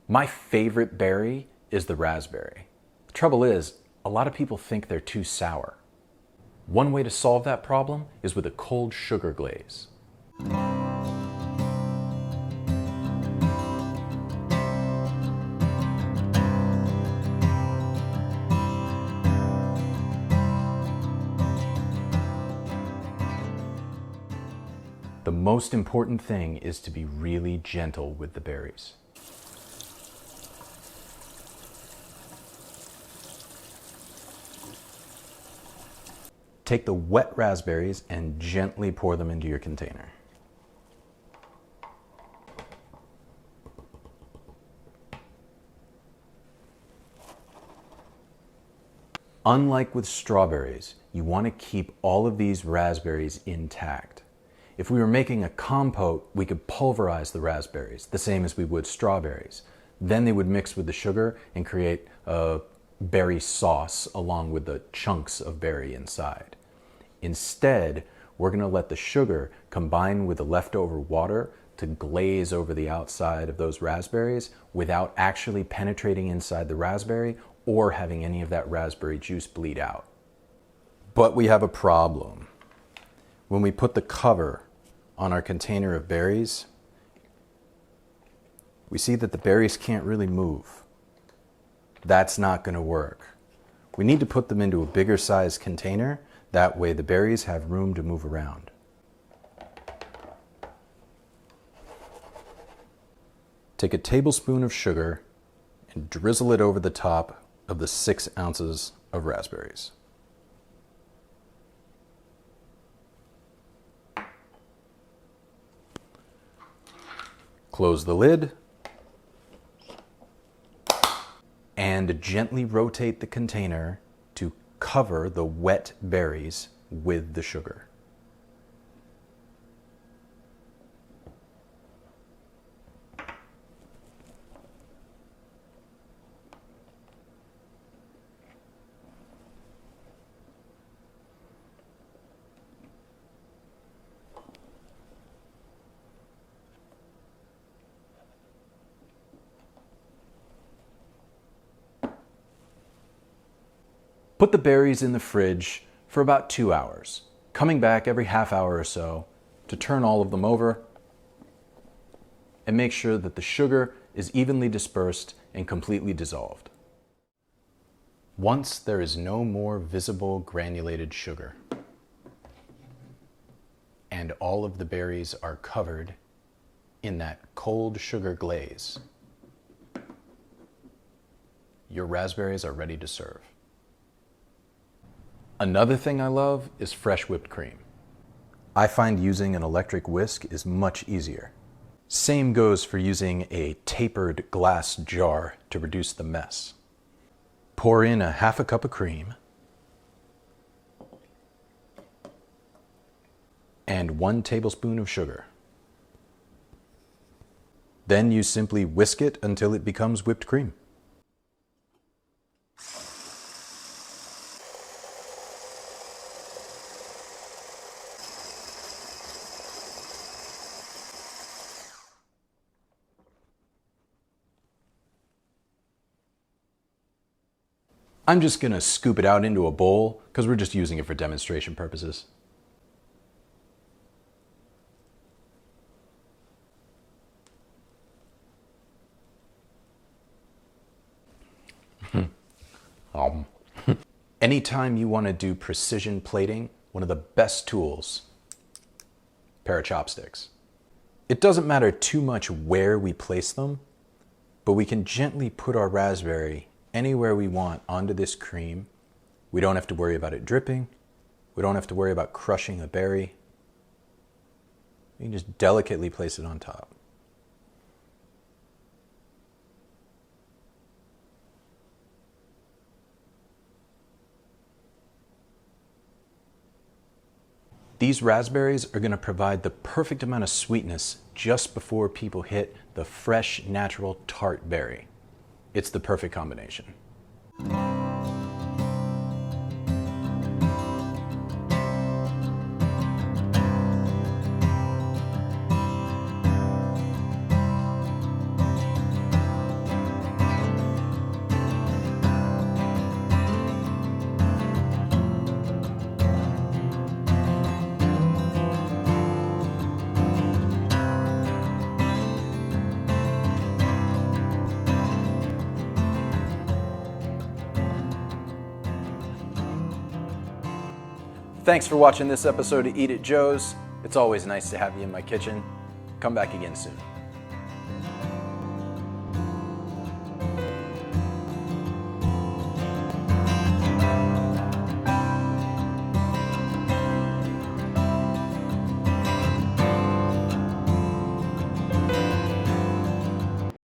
My favorite berry is the raspberry. The trouble is, a lot of people think they're too sour. One way to solve that problem is with a cold sugar glaze. The most important thing is to be really gentle with the berries. Take the wet raspberries and gently pour them into your container. Unlike with strawberries, you want to keep all of these raspberries intact. If we were making a compote, we could pulverize the raspberries, the same as we would strawberries. Then they would mix with the sugar and create a berry sauce along with the chunks of berry inside. Instead, we're going to let the sugar combine with the leftover water to glaze over the outside of those raspberries without actually penetrating inside the raspberry or having any of that raspberry juice bleed out. But we have a problem. When we put the cover on our container of berries, we see that the berries can't really move. That's not going to work. We need to put them into a bigger size container. That way the berries have room to move around. Take a tablespoon of sugar and drizzle it over the top of the 6 ounces of raspberries. Close the lid and gently rotate the container to cover the wet berries with the sugar. Put the berries in the fridge for about 2 hours, coming back every half hour or so to turn all of them over and make sure that the sugar is evenly dispersed and completely dissolved. Once there is no more visible granulated sugar and all of the berries are covered in that cold sugar glaze, your raspberries are ready to serve. Another thing I love is fresh whipped cream. I find using an electric whisk is much easier. Same goes for using a tapered glass jar to reduce the mess. Pour in a half a cup of cream and 1 tablespoon of sugar. Then you simply whisk it until it becomes whipped cream. I'm just going to scoop it out into a bowl because we're just using it for demonstration purposes. Anytime you want to do precision plating, one of the best tools, pair of chopsticks. It doesn't matter too much where we place them, but we can gently put our raspberry anywhere we want onto this cream. We don't have to worry about it dripping. We don't have to worry about crushing a berry. You can just delicately place it on top. These raspberries are going to provide the perfect amount of sweetness just before people hit the fresh, natural, tart berry. It's the perfect combination. Thanks for watching this episode of Eat at Joe's. It's always nice to have you in my kitchen. Come back again soon.